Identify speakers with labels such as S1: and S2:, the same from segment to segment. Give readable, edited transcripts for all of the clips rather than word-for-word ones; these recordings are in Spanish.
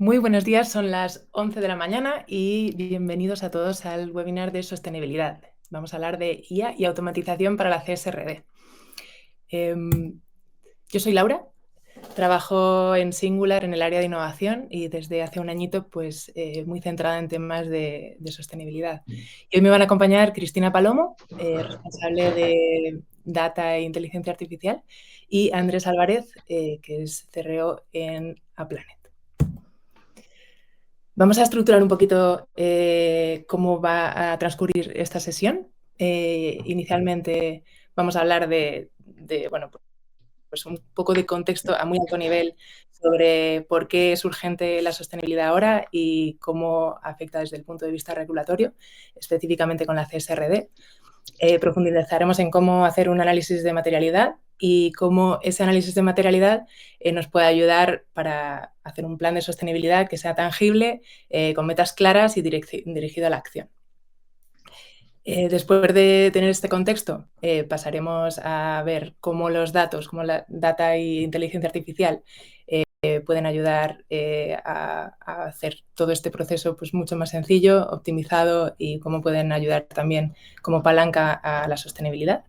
S1: Muy buenos días, son las 11 de la mañana y bienvenidos a todos al webinar de sostenibilidad. Vamos a hablar de IA y automatización para la CSRD. Yo soy Laura, trabajo en Singular en el área de innovación y desde hace un añito pues muy centrada en temas de sostenibilidad. Y hoy me van a acompañar Cristina Palomo, responsable de Data e Inteligencia Artificial, y Andrés Álvarez, que es CRO en Aplanet. Vamos a estructurar un poquito cómo va a transcurrir esta sesión. Inicialmente vamos a hablar bueno, pues un poco de contexto a muy alto nivel sobre por qué es urgente la sostenibilidad ahora y cómo afecta desde el punto de vista regulatorio, específicamente con la CSRD. Profundizaremos en cómo hacer un análisis de materialidad y cómo ese análisis de materialidad nos puede ayudar para hacer un plan de sostenibilidad que sea tangible, con metas claras y dirigido a la acción. Después de tener este contexto, pasaremos a ver cómo los datos, como la data y inteligencia artificial, pueden ayudar a hacer todo este proceso pues, mucho más sencillo, optimizado y cómo pueden ayudar también como palanca a la sostenibilidad.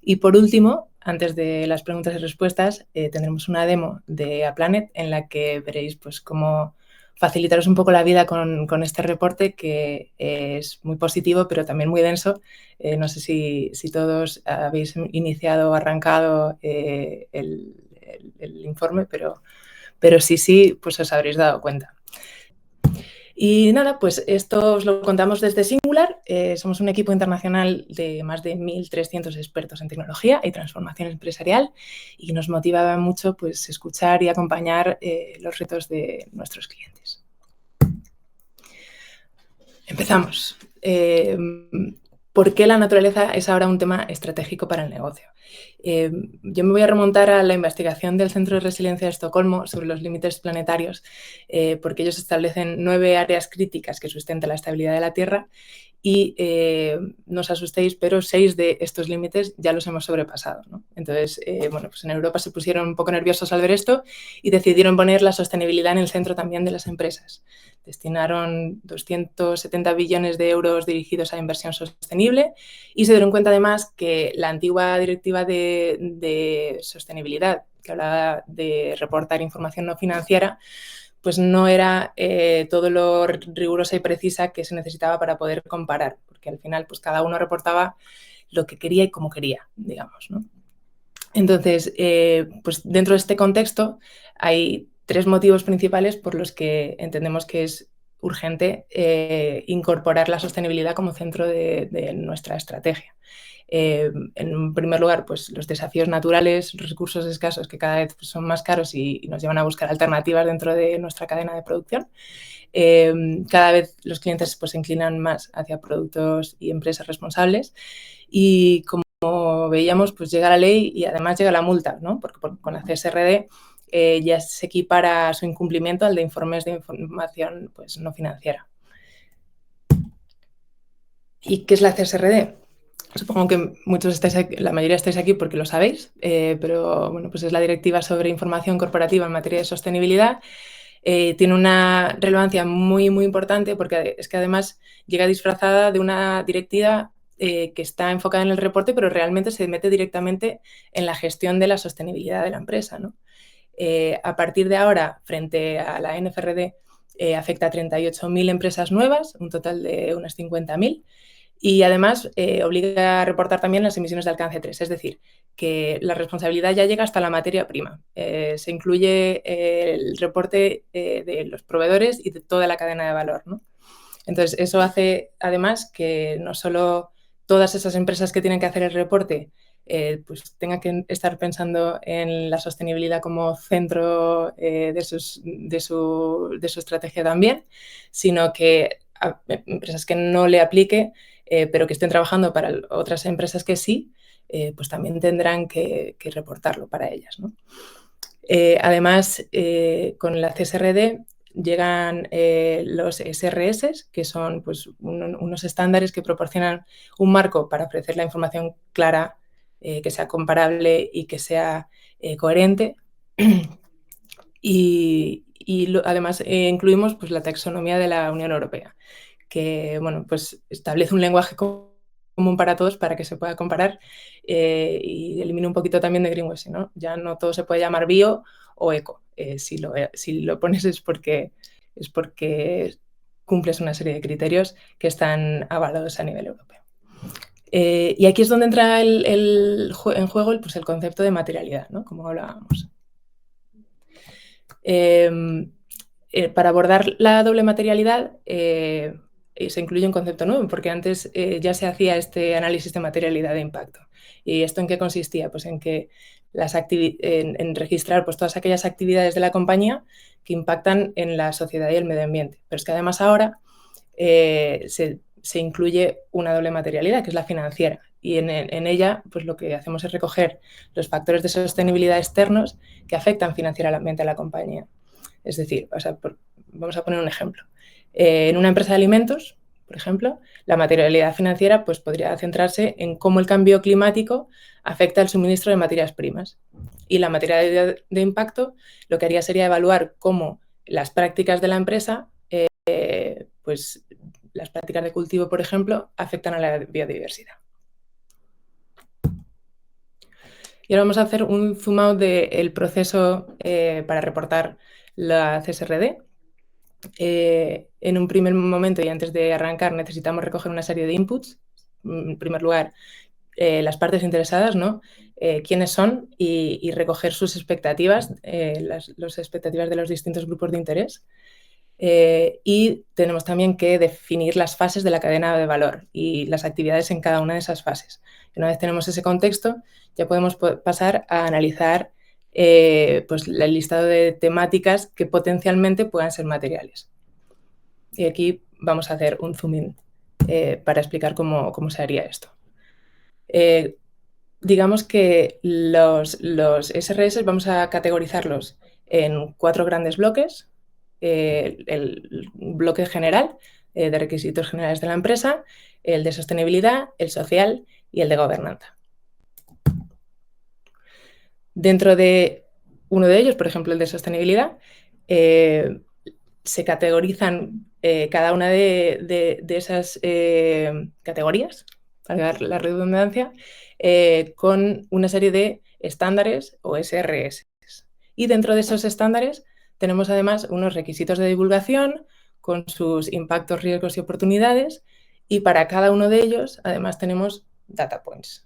S1: Y por último, antes de las preguntas y respuestas, tendremos una demo de Aplanet en la que veréis pues, cómo facilitaros un poco la vida con este reporte que es muy positivo, pero también muy denso. No sé si todos habéis iniciado o arrancado el informe, pero sí, pues os habréis dado cuenta. Y nada, pues esto os lo contamos desde Singular. Somos un equipo internacional de más de 1.300 expertos en tecnología y transformación empresarial y nos motivaba mucho pues, escuchar y acompañar los retos de nuestros clientes. Empezamos. ¿Por qué la naturaleza es ahora un tema estratégico para el negocio? Yo me voy a remontar a la investigación del Centro de Resiliencia de Estocolmo sobre los límites planetarios, porque ellos establecen 9 áreas críticas que sustentan la estabilidad de la Tierra y no os asustéis, pero 6 de estos límites ya los hemos sobrepasado, ¿no? Entonces, bueno, pues en Europa se pusieron un poco nerviosos al ver esto y decidieron poner la sostenibilidad en el centro también de las empresas. Destinaron 270 billones de euros dirigidos a inversión sostenible y se dieron cuenta además que la antigua directiva de sostenibilidad, que hablaba de reportar información no financiera, pues no era todo lo rigurosa y precisa que se necesitaba para poder comparar, porque al final pues cada uno reportaba lo que quería y como quería, digamos, ¿no? Entonces, pues dentro de este contexto hay 3 motivos principales por los que entendemos que es urgente incorporar la sostenibilidad como centro de nuestra estrategia. En primer lugar, pues los desafíos naturales, los recursos escasos que cada vez son más caros y nos llevan a buscar alternativas dentro de nuestra cadena de producción. Cada vez los clientes pues, se inclinan más hacia productos y empresas responsables y como veíamos, pues llega la ley y además llega la multa, ¿no? Porque con la CSRD ya se equipara su incumplimiento al de informes de información pues, no financiera. ¿Y qué es la CSRD? Supongo que muchos estáis aquí, la mayoría estáis aquí porque lo sabéis, pero bueno, pues es la Directiva sobre Información Corporativa en materia de sostenibilidad. Tiene una relevancia muy, muy importante porque es que además llega disfrazada de una directiva que está enfocada en el reporte, pero realmente se mete directamente en la gestión de la sostenibilidad de la empresa, ¿no? A partir de ahora, frente a la NFRD, afecta a 38.000 empresas nuevas, un total de unas 50.000. Y además obliga a reportar también las emisiones de alcance 3, es decir, que la responsabilidad ya llega hasta la materia prima. Se incluye el reporte de los proveedores y de toda la cadena de valor, ¿no? Entonces, eso hace además que no solo todas esas empresas que tienen que hacer el reporte pues tengan que estar pensando en la sostenibilidad como centro de su estrategia también, sino que a empresas que no le aplique pero que estén trabajando para otras empresas que sí, pues también tendrán que reportarlo para ellas, ¿no? Además, con la CSRD llegan los SRS, que son pues, unos estándares que proporcionan un marco para ofrecer la información clara, que sea comparable y que sea coherente. Y además incluimos pues, la taxonomía de la Unión Europea, que bueno, pues, establece un lenguaje común para todos para que se pueda comparar y elimina un poquito también de greenwashing, ¿no? Ya no todo se puede llamar bio o eco. Si lo pones es porque cumples una serie de criterios que están avalados a nivel europeo. Y aquí es donde entra en juego pues, el concepto de materialidad, ¿no? Como hablábamos. Para abordar la doble materialidad se incluye un concepto nuevo, porque antes ya se hacía este análisis de materialidad de impacto. ¿Y esto en qué consistía? Pues en que en registrar pues, todas aquellas actividades de la compañía que impactan en la sociedad y el medio ambiente. Pero es que además ahora se incluye una doble materialidad, que es la financiera. Y en ella pues, lo que hacemos es recoger los factores de sostenibilidad externos que afectan financieramente a la compañía. Es decir, vamos a poner un ejemplo. En una empresa de alimentos, por ejemplo, la materialidad financiera pues, podría centrarse en cómo el cambio climático afecta el suministro de materias primas. Y la materialidad de impacto lo que haría sería evaluar cómo las prácticas de la empresa, pues las prácticas de cultivo, por ejemplo, afectan a la biodiversidad. Y ahora vamos a hacer un zoom out del proceso para reportar la CSRD. En un primer momento y antes de arrancar necesitamos recoger una serie de inputs. En primer lugar, las partes interesadas, ¿no? Quiénes son y recoger sus expectativas, las expectativas de los distintos grupos de interés. Y tenemos también que definir las fases de la cadena de valor y las actividades en cada una de esas fases. Una vez tenemos ese contexto, ya podemos pasar a analizar pues el listado de temáticas que potencialmente puedan ser materiales. Y aquí vamos a hacer un zoom in para explicar cómo se haría esto. Digamos que los SRS vamos a categorizarlos en 4 grandes bloques. El bloque general de requisitos generales de la empresa, el de sostenibilidad, el social y el de gobernanza. Dentro de uno de ellos, por ejemplo, el de sostenibilidad, se categorizan cada una de esas categorías, para dar la redundancia, con una serie de estándares o SRS. Y dentro de esos estándares tenemos además unos requisitos de divulgación con sus impactos, riesgos y oportunidades, y para cada uno de ellos además tenemos data points.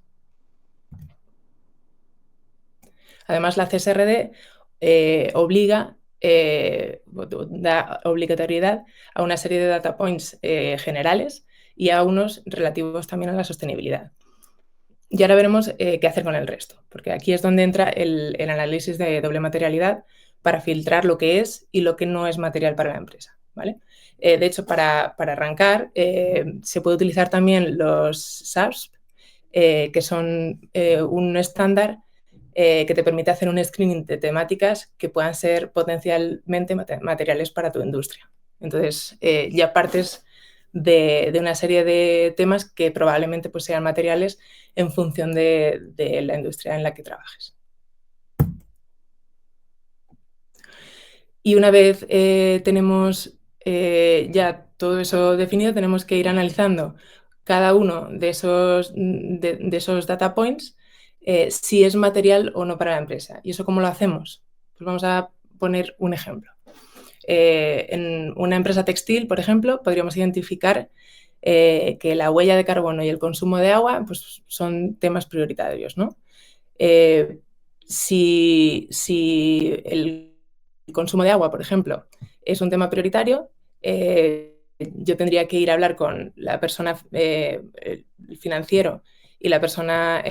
S1: Además, la CSRD da obligatoriedad a una serie de data points generales y a unos relativos también a la sostenibilidad. Y ahora veremos qué hacer con el resto, porque aquí es donde entra el análisis de doble materialidad para filtrar lo que es y lo que no es material para la empresa, ¿vale? De hecho, para arrancar, se puede utilizar también los SASP, que son un estándar que te permite hacer un screening de temáticas que puedan ser potencialmente materiales para tu industria. Entonces, ya partes de una serie de temas que probablemente pues, sean materiales en función de la industria en la que trabajes. Y una vez tenemos ya todo eso definido, tenemos que ir analizando cada uno de esos data points si es material o no para la empresa. ¿Y eso cómo lo hacemos? Pues vamos a poner un ejemplo. En una empresa textil, por ejemplo, podríamos identificar que la huella de carbono y el consumo de agua pues, son temas prioritarios, ¿no? Si el consumo de agua, por ejemplo, es un tema prioritario, yo tendría que ir a hablar con la persona el financiero y la persona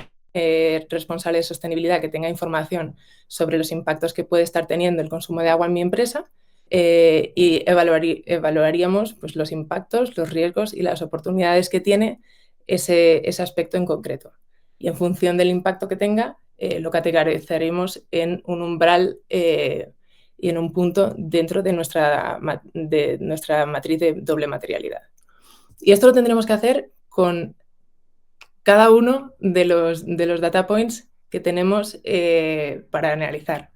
S1: responsable de sostenibilidad que tenga información sobre los impactos que puede estar teniendo el consumo de agua en mi empresa y evaluaríamos pues, los impactos, los riesgos y las oportunidades que tiene ese aspecto en concreto. Y en función del impacto que tenga, lo categorizaremos en un umbral y en un punto dentro de nuestra matriz de doble materialidad. Y esto lo tendremos que hacer con cada uno de los data points que tenemos para analizar.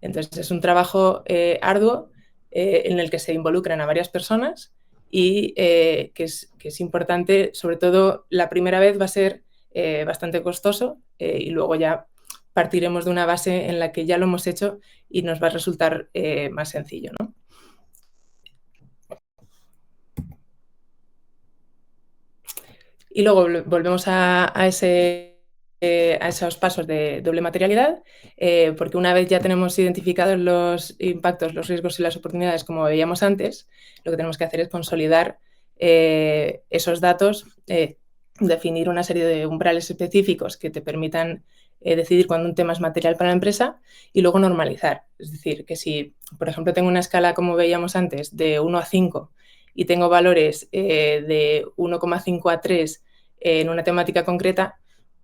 S1: Entonces, es un trabajo arduo en el que se involucran a varias personas y que es importante, sobre todo la primera vez va a ser bastante costoso y luego ya partiremos de una base en la que ya lo hemos hecho y nos va a resultar más sencillo, ¿no? Y luego volvemos a esos pasos de doble materialidad, porque una vez ya tenemos identificados los impactos, los riesgos y las oportunidades, como veíamos antes, lo que tenemos que hacer es consolidar esos datos, definir una serie de umbrales específicos que te permitan decidir cuándo un tema es material para la empresa y luego normalizar. Es decir, que si, por ejemplo, tengo una escala, como veíamos antes, de 1 a 5 y tengo valores de 1,5 a 3 en una temática concreta,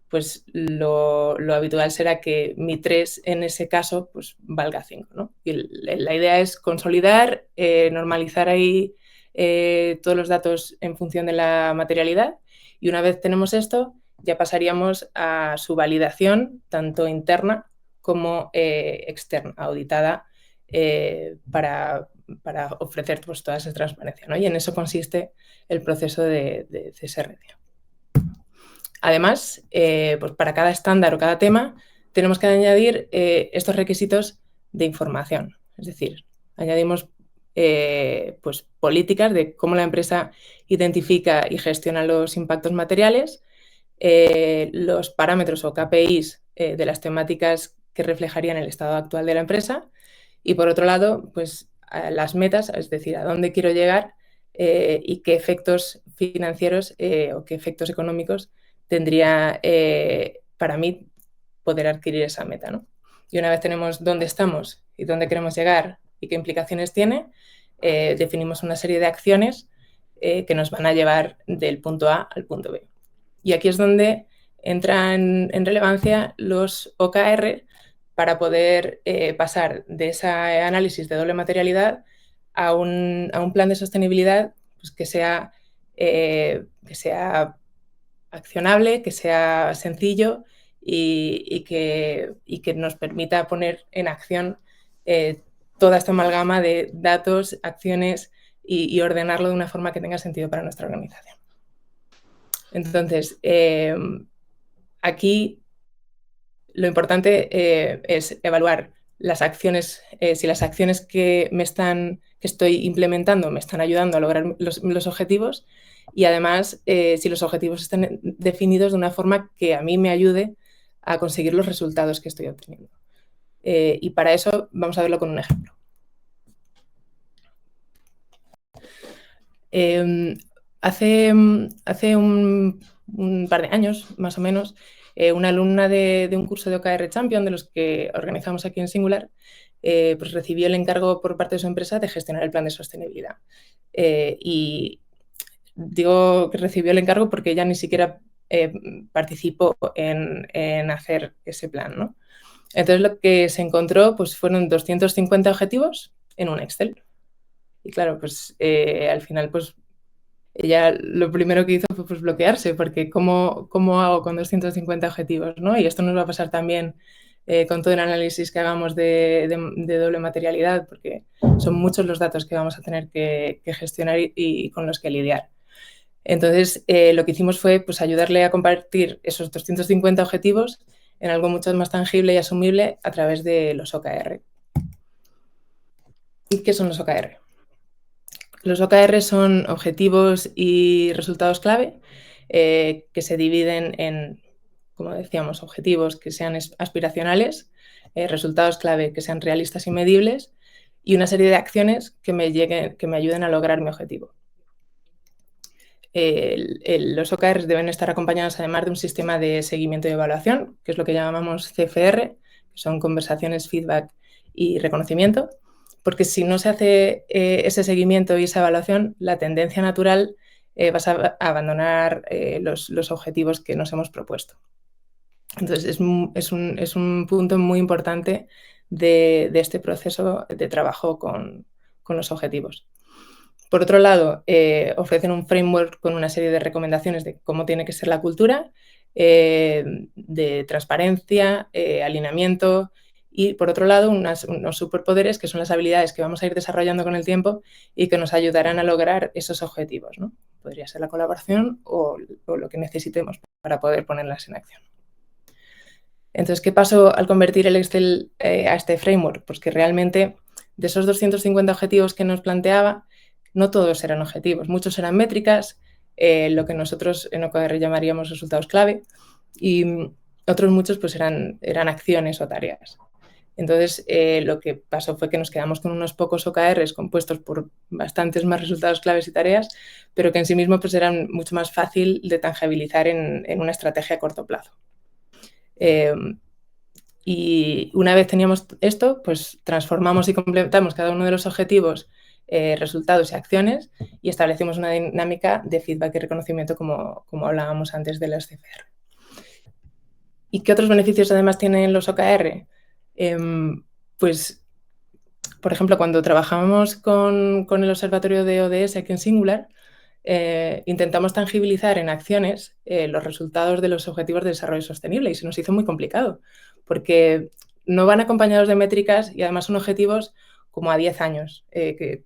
S1: pues lo habitual será que mi 3 en ese caso pues valga 5, ¿no? Y la idea es consolidar, normalizar ahí todos los datos en función de la materialidad y una vez tenemos esto ya pasaríamos a su validación tanto interna como externa, auditada, para ofrecer pues, toda esa transparencia, ¿no? Y en eso consiste el proceso de CSRD. Además, pues para cada estándar o cada tema tenemos que añadir estos requisitos de información. Es decir, añadimos pues, políticas de cómo la empresa identifica y gestiona los impactos materiales, los parámetros o KPIs de las temáticas que reflejarían el estado actual de la empresa y, por otro lado, pues, a las metas, es decir, a dónde quiero llegar y qué efectos financieros o qué efectos económicos tendría para mí poder adquirir esa meta, ¿no? Y una vez tenemos dónde estamos y dónde queremos llegar y qué implicaciones tiene, definimos una serie de acciones que nos van a llevar del punto A al punto B. Y aquí es donde entran en relevancia los OKR para poder pasar de ese análisis de doble materialidad a un plan de sostenibilidad pues, que sea accionable, que sea sencillo y que nos permita poner en acción toda esta amalgama de datos, acciones y ordenarlo de una forma que tenga sentido para nuestra organización. Entonces, aquí lo importante es evaluar las acciones, si las acciones que estoy implementando me están ayudando a lograr los objetivos y además si los objetivos están definidos de una forma que a mí me ayude a conseguir los resultados que estoy obteniendo. Y para eso vamos a verlo con un ejemplo. Hace un par de años, más o menos, una alumna de un curso de OKR Champion, de los que organizamos aquí en Singular, pues recibió el encargo por parte de su empresa de gestionar el plan de sostenibilidad. Y digo que recibió el encargo porque ella ni siquiera participó en hacer ese plan, ¿no? Entonces lo que se encontró pues, fueron 250 objetivos en un Excel. Y claro, pues al final pues ella lo primero que hizo fue pues, bloquearse, porque ¿cómo hago con 250 objetivos? ¿No? Y esto nos va a pasar también con todo el análisis que hagamos de doble materialidad, porque son muchos los datos que vamos a tener que gestionar y con los que lidiar. Entonces, lo que hicimos fue pues, ayudarle a compartir esos 250 objetivos en algo mucho más tangible y asumible a través de los OKR. ¿Y qué son los OKR? Los OKR son objetivos y resultados clave que se dividen en, como decíamos, objetivos que sean aspiracionales, resultados clave que sean realistas y medibles y una serie de acciones que me ayuden a lograr mi objetivo. Los OKRs deben estar acompañados además de un sistema de seguimiento y evaluación, que es lo que llamamos CFR, que son conversaciones, feedback y reconocimiento, porque si no se hace ese seguimiento y esa evaluación, la tendencia natural vas a abandonar los objetivos que nos hemos propuesto. Entonces, es un punto muy importante de este proceso de trabajo con los objetivos. Por otro lado, ofrecen un framework con una serie de recomendaciones de cómo tiene que ser la cultura, de transparencia, alineamiento y, por otro lado, unos superpoderes que son las habilidades que vamos a ir desarrollando con el tiempo y que nos ayudarán a lograr esos objetivos, ¿no? Podría ser la colaboración o lo que necesitemos para poder ponerlas en acción. Entonces, ¿qué pasó al convertir el Excel a este framework? Pues que realmente de esos 250 objetivos que nos planteaba, no todos eran objetivos, muchos eran métricas, lo que nosotros en OKR llamaríamos resultados clave, y otros muchos pues eran acciones o tareas. Entonces, lo que pasó fue que nos quedamos con unos pocos OKRs compuestos por bastantes más resultados claves y tareas, pero que en sí mismos pues, eran mucho más fácil de tangibilizar en una estrategia a corto plazo. Y una vez teníamos esto, pues transformamos y completamos cada uno de los objetivos, resultados y acciones y establecimos una dinámica de feedback y reconocimiento como hablábamos antes de las CFR. ¿Y qué otros beneficios además tienen los OKR? Pues, por ejemplo, cuando trabajamos con el observatorio de ODS aquí en Singular, intentamos tangibilizar en acciones los resultados de los objetivos de desarrollo sostenible y se nos hizo muy complicado porque no van acompañados de métricas y además son objetivos como a 10 años, que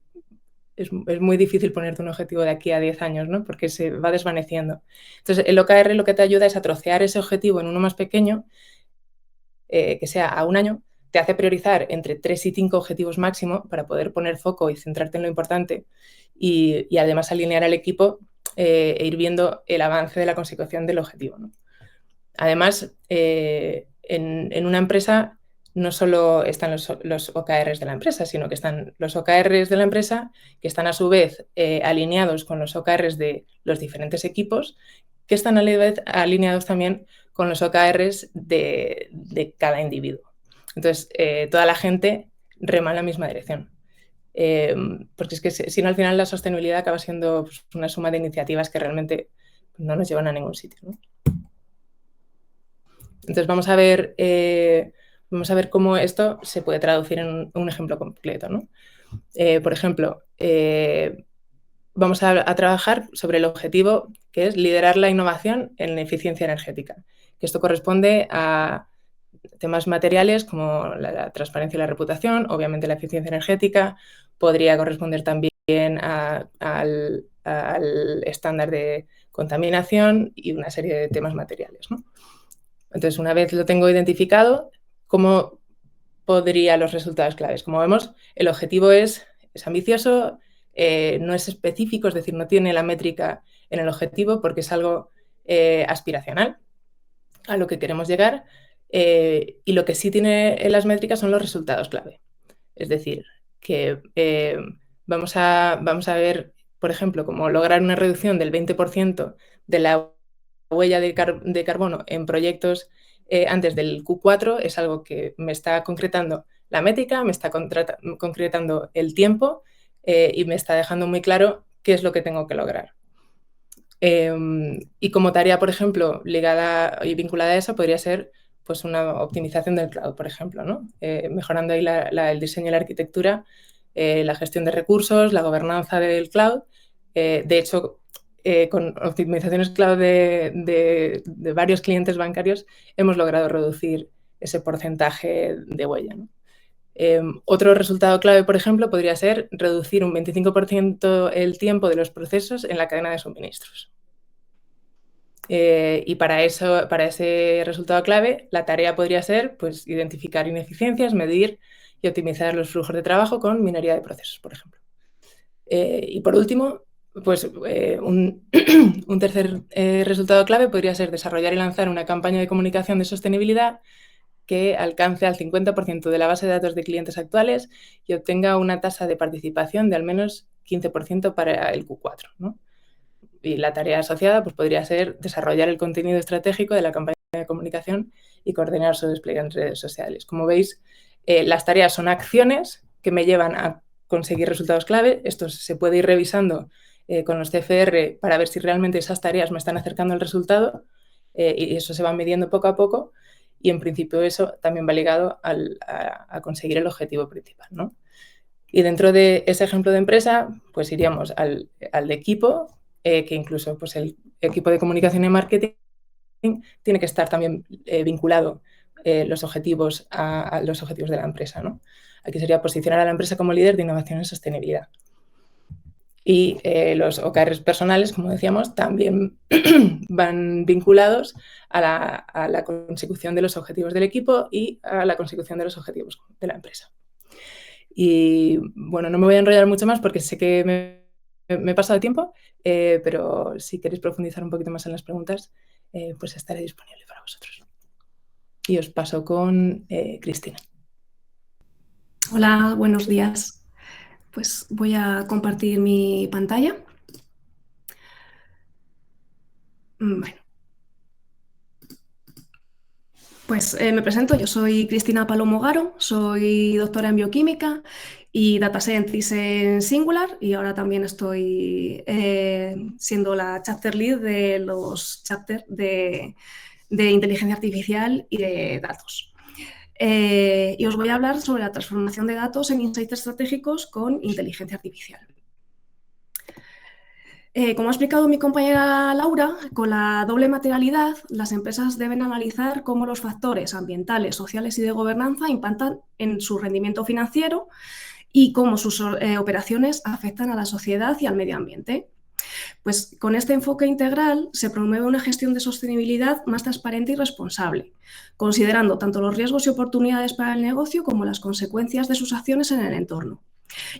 S1: es muy difícil ponerte un objetivo de aquí a 10 años, ¿no? Porque se va desvaneciendo. Entonces, el OKR lo que te ayuda es a trocear ese objetivo en uno más pequeño, que sea a un año, te hace priorizar entre 3 y 5 objetivos máximo para poder poner foco y centrarte en lo importante y además alinear al equipo e ir viendo el avance de la consecución del objetivo, ¿no? Además, en una empresa no solo están los OKRs de la empresa, sino que están los OKRs de la empresa que están a su vez alineados con los OKRs de los diferentes equipos, que están a la vez alineados también con los OKRs de cada individuo. Entonces, toda la gente rema en la misma dirección. Porque es que si no, al final la sostenibilidad acaba siendo pues, una suma de iniciativas que realmente no nos llevan a ningún sitio, ¿no? Entonces vamos a ver cómo esto se puede traducir en un ejemplo completo, ¿no? Por ejemplo, vamos a trabajar sobre el objetivo que es liderar la innovación en eficiencia energética, que esto corresponde a temas materiales como la transparencia y la reputación, obviamente la eficiencia energética, podría corresponder también al estándar de contaminación y una serie de temas materiales, ¿no? Entonces, una vez lo tengo identificado, ¿cómo podría los resultados claves? Como vemos, el objetivo es ambicioso, no es específico, es decir, no tiene la métrica en el objetivo porque es algo aspiracional a lo que queremos llegar, y lo que sí tiene en las métricas son los resultados clave. Es decir, que vamos a ver, por ejemplo, cómo lograr una reducción del 20% de la huella de carbono en proyectos antes del Q4 es algo que me está concretando la métrica, me está concretando el tiempo y me está dejando muy claro qué es lo que tengo que lograr. Y como tarea, por ejemplo, ligada y vinculada a eso, podría ser pues, una optimización del cloud, por ejemplo, ¿no? Mejorando ahí el diseño y la arquitectura, la gestión de recursos, la gobernanza del cloud. De hecho, con optimizaciones cloud de varios clientes bancarios hemos logrado reducir ese porcentaje de huella, ¿no? Otro resultado clave, por ejemplo, podría ser reducir un 25% el tiempo de los procesos en la cadena de suministros. Y para ese resultado clave, la tarea podría ser pues, identificar ineficiencias, medir y optimizar los flujos de trabajo con minería de procesos, por ejemplo. Y por último, pues un tercer resultado clave podría ser desarrollar y lanzar una campaña de comunicación de sostenibilidad que alcance al 50% de la base de datos de clientes actuales y obtenga una tasa de participación de al menos 15% para el Q4, ¿no? Y la tarea asociada pues, podría ser desarrollar el contenido estratégico de la campaña de comunicación y coordinar su despliegue en redes sociales. Como veis, las tareas son acciones que me llevan a conseguir resultados clave. Esto se puede ir revisando con los CFR para ver si realmente esas tareas me están acercando al resultado y eso se va midiendo poco a poco y en principio eso también va ligado a conseguir el objetivo principal, ¿no? Y dentro de ese ejemplo de empresa, pues iríamos al de equipo, que incluso pues, el equipo de comunicación y marketing tiene que estar también vinculado los objetivos a los objetivos de la empresa, ¿no? Aquí sería posicionar a la empresa como líder de innovación en sostenibilidad. Y los OKRs personales, como decíamos, también van vinculados a la consecución de los objetivos del equipo y a la consecución de los objetivos de la empresa. Y bueno, no me voy a enrollar mucho más porque sé que me he pasado de tiempo, pero si queréis profundizar un poquito más en las preguntas, pues estaré disponible para vosotros. Y os paso con Cristina.
S2: Hola, buenos días. Pues voy a compartir mi pantalla. Bueno, pues me presento. Yo soy Cristina Palomo Garo, soy doctora en bioquímica y data scientist en Singular, y ahora también estoy siendo la chapter lead de los chapters de inteligencia artificial y de datos. Y os voy a hablar sobre la transformación de datos en insights estratégicos con inteligencia artificial. Como ha explicado mi compañera Laura, con la doble materialidad, las empresas deben analizar cómo los factores ambientales, sociales y de gobernanza impactan en su rendimiento financiero y cómo sus operaciones afectan a la sociedad y al medio ambiente. Pues con este enfoque integral se promueve una gestión de sostenibilidad más transparente y responsable, considerando tanto los riesgos y oportunidades para el negocio como las consecuencias de sus acciones en el entorno.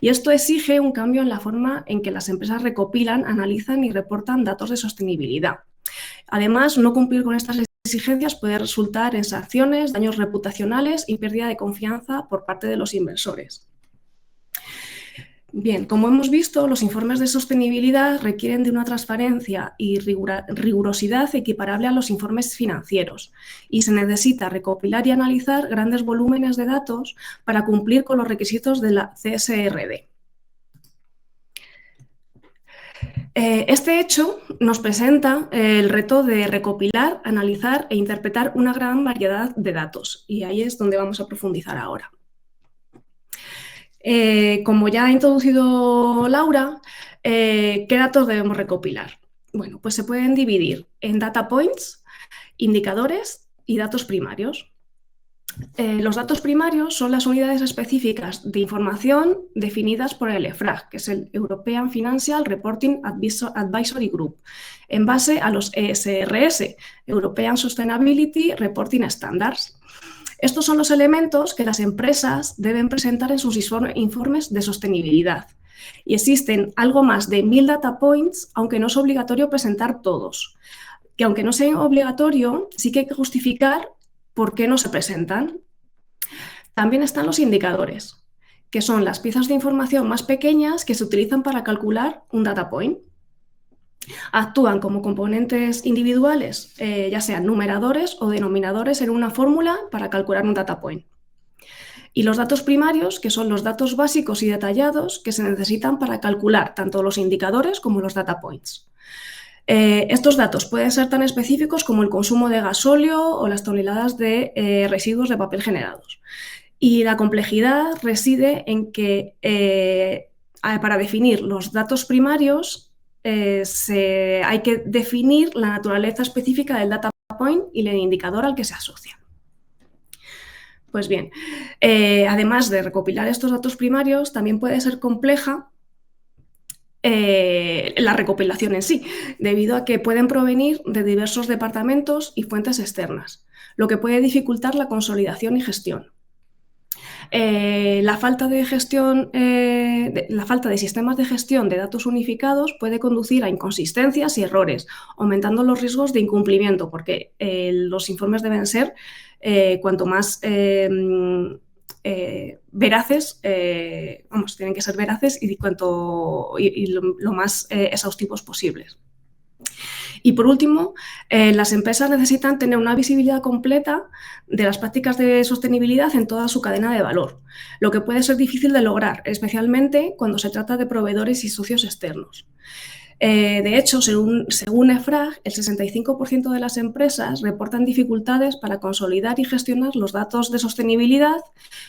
S2: Y esto exige un cambio en la forma en que las empresas recopilan, analizan y reportan datos de sostenibilidad. Además, no cumplir con estas exigencias puede resultar en sanciones, daños reputacionales y pérdida de confianza por parte de los inversores. Bien, como hemos visto, los informes de sostenibilidad requieren de una transparencia y rigurosidad equiparable a los informes financieros, y se necesita recopilar y analizar grandes volúmenes de datos para cumplir con los requisitos de la CSRD. Este hecho nos presenta el reto de recopilar, analizar e interpretar una gran variedad de datos, y ahí es donde vamos a profundizar ahora. Como ya ha introducido Laura, ¿qué datos debemos recopilar? Bueno, pues se pueden dividir en data points, indicadores y datos primarios. Los datos primarios son las unidades específicas de información definidas por el EFRAG, que es el European Financial Reporting Advisory Group, en base a los ESRS, European Sustainability Reporting Standards. Estos son los elementos que las empresas deben presentar en sus informes de sostenibilidad. Y existen algo más de 1000 data points, aunque no es obligatorio presentar todos. Que aunque no sea obligatorio, sí que hay que justificar por qué no se presentan. También están los indicadores, que son las piezas de información más pequeñas que se utilizan para calcular un data point. Actúan como componentes individuales, ya sean numeradores o denominadores en una fórmula para calcular un data point. Y los datos primarios, que son los datos básicos y detallados que se necesitan para calcular tanto los indicadores como los data points. Estos datos pueden ser tan específicos como el consumo de gasóleo o las toneladas de residuos de papel generados. Y la complejidad reside en que para definir los datos primarios hay que definir la naturaleza específica del data point y el indicador al que se asocia. Pues bien, además de recopilar estos datos primarios, también puede ser compleja la recopilación en sí, debido a que pueden provenir de diversos departamentos y fuentes externas, lo que puede dificultar la consolidación y gestión. La falta de sistemas de gestión de datos unificados puede conducir a inconsistencias y errores, aumentando los riesgos de incumplimiento, porque los informes deben ser cuanto más veraces, tienen que ser veraces y lo más exhaustivos posibles. Y por último, las empresas necesitan tener una visibilidad completa de las prácticas de sostenibilidad en toda su cadena de valor, lo que puede ser difícil de lograr, especialmente cuando se trata de proveedores y socios externos. De hecho, según EFRAG, el 65% de las empresas reportan dificultades para consolidar y gestionar los datos de sostenibilidad,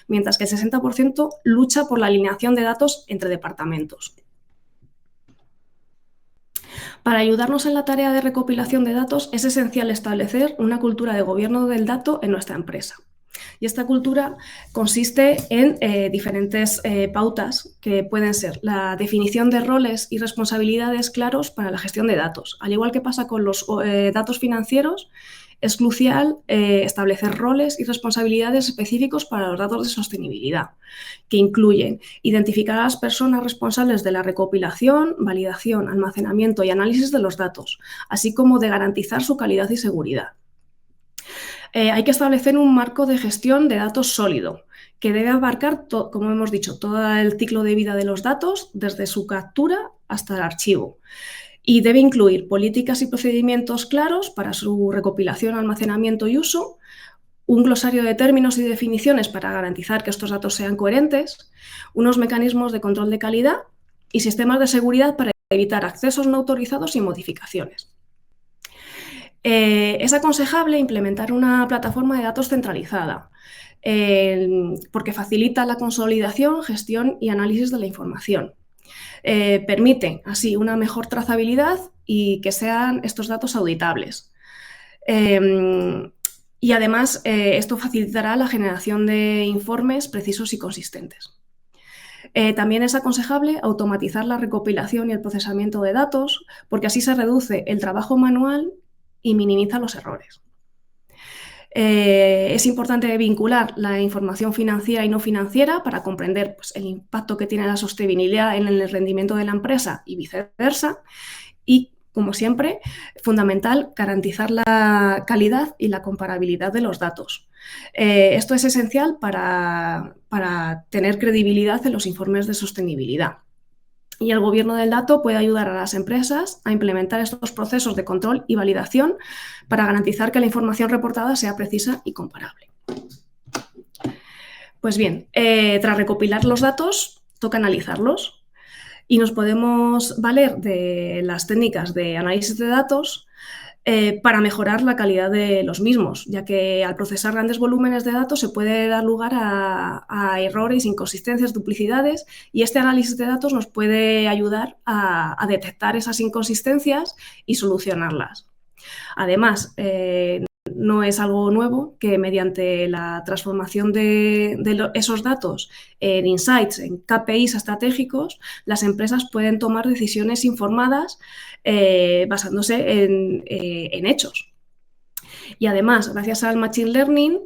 S2: mientras que el 60% lucha por la alineación de datos entre departamentos. Para ayudarnos en la tarea de recopilación de datos es esencial establecer una cultura de gobierno del dato en nuestra empresa. Y esta cultura consiste en diferentes pautas que pueden ser la definición de roles y responsabilidades claros para la gestión de datos. Al igual que pasa con los datos financieros, es crucial establecer roles y responsabilidades específicos para los datos de sostenibilidad, que incluyen identificar a las personas responsables de la recopilación, validación, almacenamiento y análisis de los datos, así como de garantizar su calidad y seguridad. Hay que establecer un marco de gestión de datos sólido, que debe abarcar, como hemos dicho, todo el ciclo de vida de los datos, desde su captura hasta el archivo. Y debe incluir políticas y procedimientos claros para su recopilación, almacenamiento y uso, un glosario de términos y definiciones para garantizar que estos datos sean coherentes, unos mecanismos de control de calidad y sistemas de seguridad para evitar accesos no autorizados y modificaciones. Es aconsejable implementar una plataforma de datos centralizada, porque facilita la consolidación, gestión y análisis de la información. Permite así una mejor trazabilidad y que sean estos datos auditables. Y además esto facilitará la generación de informes precisos y consistentes. También es aconsejable automatizar la recopilación y el procesamiento de datos, porque así se reduce el trabajo manual y minimiza los errores. Es importante vincular la información financiera y no financiera para comprender pues, el impacto que tiene la sostenibilidad en el rendimiento de la empresa y viceversa. Y, como siempre, fundamental garantizar la calidad y la comparabilidad de los datos. Esto es esencial para tener credibilidad en los informes de sostenibilidad. Y el gobierno del dato puede ayudar a las empresas a implementar estos procesos de control y validación para garantizar que la información reportada sea precisa y comparable. Pues bien, tras recopilar los datos, toca analizarlos y nos podemos valer de las técnicas de análisis de datos para mejorar la calidad de los mismos, ya que al procesar grandes volúmenes de datos se puede dar lugar a errores, inconsistencias, duplicidades, y este análisis de datos nos puede ayudar a detectar esas inconsistencias y solucionarlas. Además, no es algo nuevo que mediante la transformación de esos datos en insights, en KPIs estratégicos, las empresas pueden tomar decisiones informadas basándose en hechos. Y además, gracias al Machine Learning,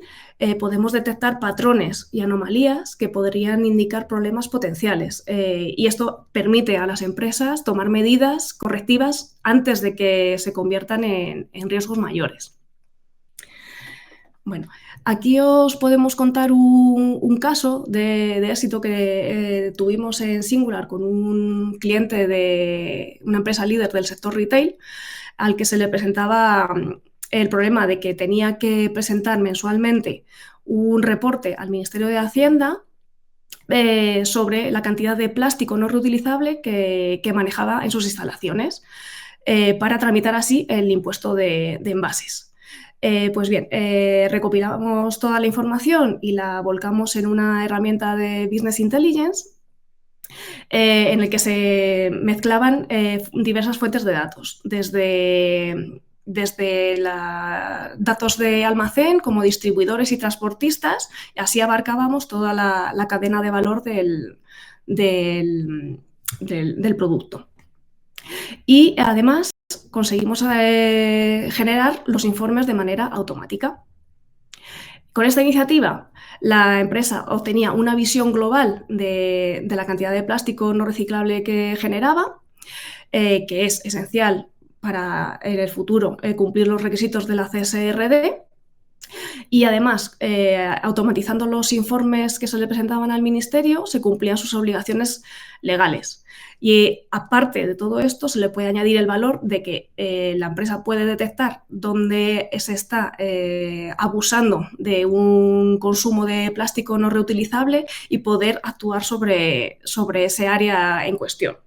S2: podemos detectar patrones y anomalías que podrían indicar problemas potenciales. Y esto permite a las empresas tomar medidas correctivas antes de que se conviertan en riesgos mayores. Bueno, aquí os podemos contar un caso de éxito que tuvimos en Singular con un cliente de una empresa líder del sector retail al que se le presentaba el problema de que tenía que presentar mensualmente un reporte al Ministerio de Hacienda sobre la cantidad de plástico no reutilizable que manejaba en sus instalaciones para tramitar así el impuesto de envases. Pues bien, recopilamos toda la información y la volcamos en una herramienta de Business Intelligence en el que se mezclaban diversas fuentes de datos, desde datos de almacén como distribuidores y transportistas, y así abarcábamos toda la cadena de valor del producto. Y además conseguimos generar los informes de manera automática. Con esta iniciativa, la empresa obtenía una visión global de la cantidad de plástico no reciclable que generaba, que es esencial para en el futuro cumplir los requisitos de la CSRD. Y además, automatizando los informes que se le presentaban al Ministerio, se cumplían sus obligaciones legales. Y aparte de todo esto, se le puede añadir el valor de que la empresa puede detectar dónde se está abusando de un consumo de plástico no reutilizable y poder actuar sobre ese área en cuestión.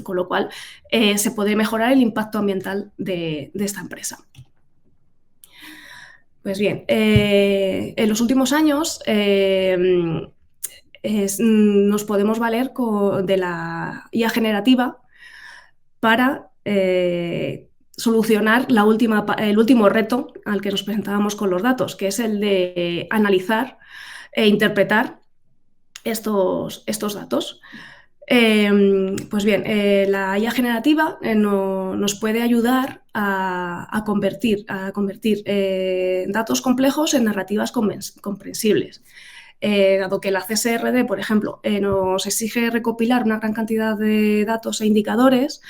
S2: Con lo cual, se puede mejorar el impacto ambiental de esta empresa. Pues bien, en los últimos años nos podemos valer de la IA generativa para solucionar el último reto al que nos presentábamos con los datos, que es el de analizar e interpretar estos datos. Pues bien, la IA generativa nos puede ayudar a convertir datos complejos en narrativas comprensibles. Dado que la CSRD, por ejemplo, nos exige recopilar una gran cantidad de datos e indicadores,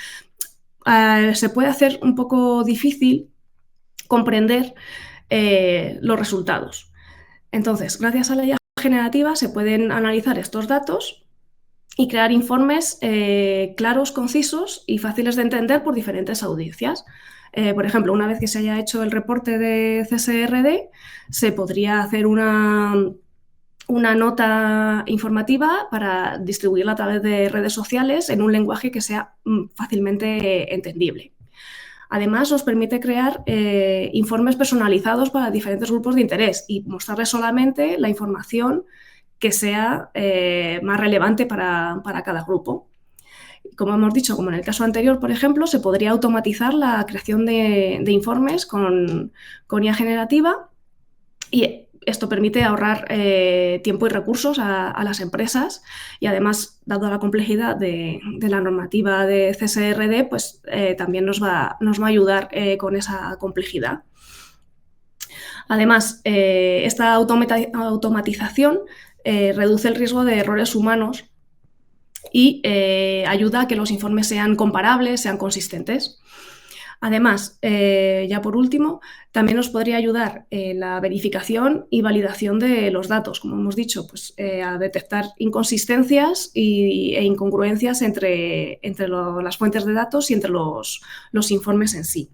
S2: se puede hacer un poco difícil comprender los resultados. Entonces, gracias a la IA generativa se pueden analizar estos datos y crear informes claros, concisos y fáciles de entender por diferentes audiencias. Por ejemplo, una vez que se haya hecho el reporte de CSRD, se podría hacer una nota informativa para distribuirla a través de redes sociales en un lenguaje que sea fácilmente entendible. Además, nos permite crear informes personalizados para diferentes grupos de interés y mostrarles solamente la información que sea más relevante para cada grupo. Como hemos dicho, como en el caso anterior, por ejemplo, se podría automatizar la creación de informes con IA generativa y esto permite ahorrar tiempo y recursos a las empresas y además, dado la complejidad de la normativa de CSRD, pues también nos va a ayudar con esa complejidad. Además, esta automatización reduce el riesgo de errores humanos y ayuda a que los informes sean comparables, sean consistentes. Además, ya por último, también nos podría ayudar en la verificación y validación de los datos, como hemos dicho, pues, a detectar inconsistencias e incongruencias entre las fuentes de datos y entre los informes en sí.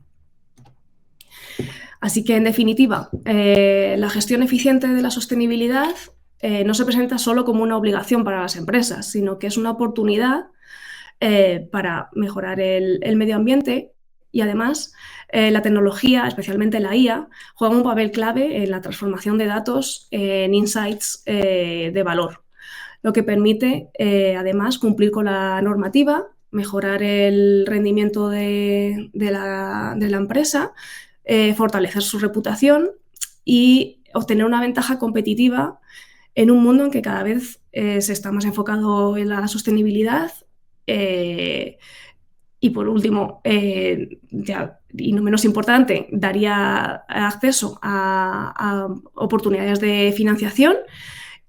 S2: Así que, en definitiva, la gestión eficiente de la sostenibilidad no se presenta solo como una obligación para las empresas, sino que es una oportunidad para mejorar el medio ambiente y además la tecnología, especialmente la IA, juega un papel clave en la transformación de datos en insights de valor, lo que permite además cumplir con la normativa, mejorar el rendimiento de la empresa, fortalecer su reputación y obtener una ventaja competitiva en un mundo en que cada vez se está más enfocado en la sostenibilidad. Y por último, y no menos importante, daría acceso a oportunidades de financiación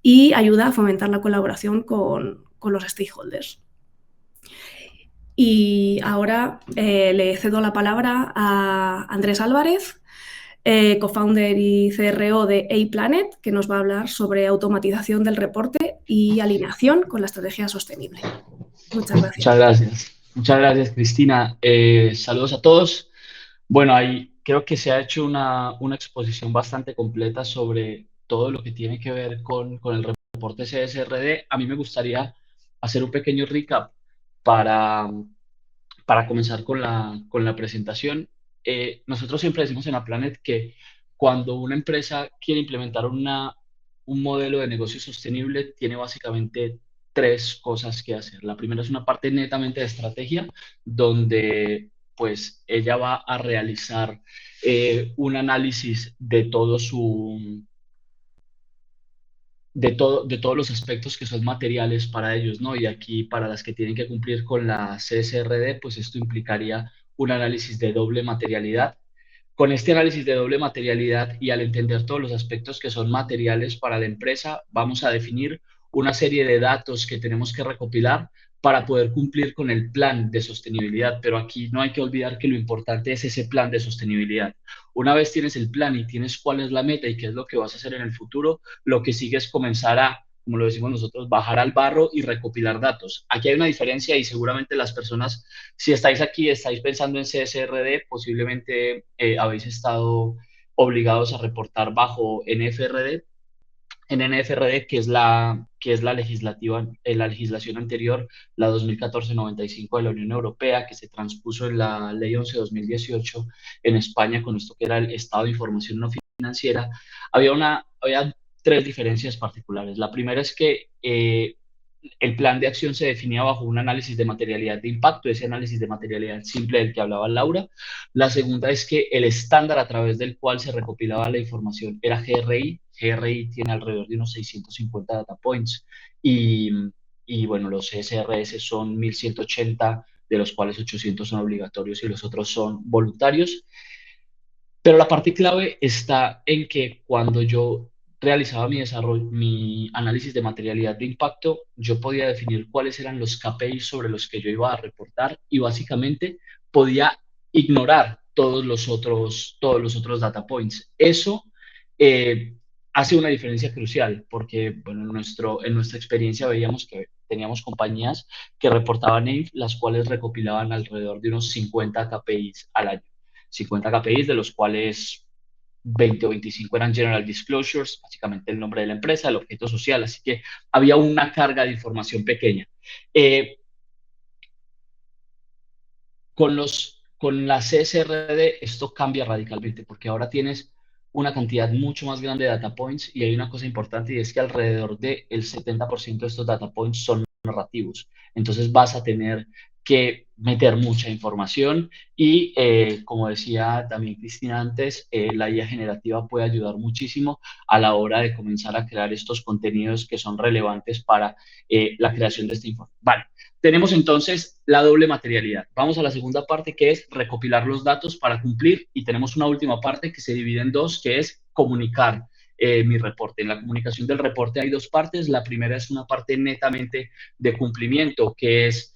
S2: y ayuda a fomentar la colaboración con los stakeholders. Y ahora le cedo la palabra a Andrés Álvarez, co-founder y CRO de A-Planet, que nos va a hablar sobre automatización del reporte y alineación con la estrategia sostenible. Muchas gracias.
S3: Muchas gracias. Muchas gracias, Cristina. Saludos a todos. Bueno, ahí creo que se ha hecho una exposición bastante completa sobre todo lo que tiene que ver con el reporte CSRD. A mí me gustaría hacer un pequeño recap para, para comenzar con la presentación. Nosotros siempre decimos en Aplanet que cuando una empresa quiere implementar un modelo de negocio sostenible, tiene básicamente tres cosas que hacer. La primera es una parte netamente de estrategia, donde pues ella va a realizar un análisis de todos los aspectos que son materiales para ellos, ¿no? Y aquí para las que tienen que cumplir con la CSRD, pues esto implicaría un análisis de doble materialidad. Con este análisis de doble materialidad y al entender todos los aspectos que son materiales para la empresa, vamos a definir una serie de datos que tenemos que recopilar para poder cumplir con el plan de sostenibilidad. Pero aquí no hay que olvidar que lo importante es ese plan de sostenibilidad. Una vez tienes el plan y tienes cuál es la meta y qué es lo que vas a hacer en el futuro, lo que sigue es comenzar a, como lo decimos nosotros, bajar al barro y recopilar datos. Aquí hay una diferencia y seguramente las personas, si estáis aquí, estáis pensando en CSRD, posiblemente habéis estado obligados a reportar bajo NFRD, en NFRD, que es la la legislación anterior, la 2014-95 de la Unión Europea, que se transpuso en la Ley 11-2018 en España con esto que era el Estado de Información No Financiera, había tres diferencias particulares. La primera es que el plan de acción se definía bajo un análisis de materialidad de impacto, ese análisis de materialidad simple del que hablaba Laura. La segunda es que el estándar a través del cual se recopilaba la información era GRI. GRI tiene alrededor de unos 650 data points y, y bueno, los CSRS son 1180, de los cuales 800 son obligatorios y los otros son voluntarios. Pero la parte clave está en que cuando yo realizaba mi desarrollo, mi análisis de materialidad de impacto, yo podía definir cuáles eran los KPIs sobre los que yo iba a reportar y básicamente podía ignorar todos los otros data points. Eso eh, hace una diferencia crucial porque, bueno, en nuestra experiencia veíamos que teníamos compañías que reportaban AIM, las cuales recopilaban alrededor de unos 50 KPIs al año. 50 KPIs, de los cuales 20 o 25 eran General Disclosures, básicamente el nombre de la empresa, el objeto social, así que había una carga de información pequeña. Con la CSRD esto cambia radicalmente porque ahora tienes una cantidad mucho más grande de data points y hay una cosa importante y es que alrededor del 70% de estos data points son narrativos. Entonces vas a tener que meter mucha información y como decía también Cristina antes, la IA generativa puede ayudar muchísimo a la hora de comenzar a crear estos contenidos que son relevantes para la creación de esta información. Vale. Tenemos entonces la doble materialidad. Vamos a la segunda parte, que es recopilar los datos para cumplir, y tenemos una última parte que se divide en dos, que es comunicar mi reporte. En la comunicación del reporte hay dos partes. La primera es una parte netamente de cumplimiento, que es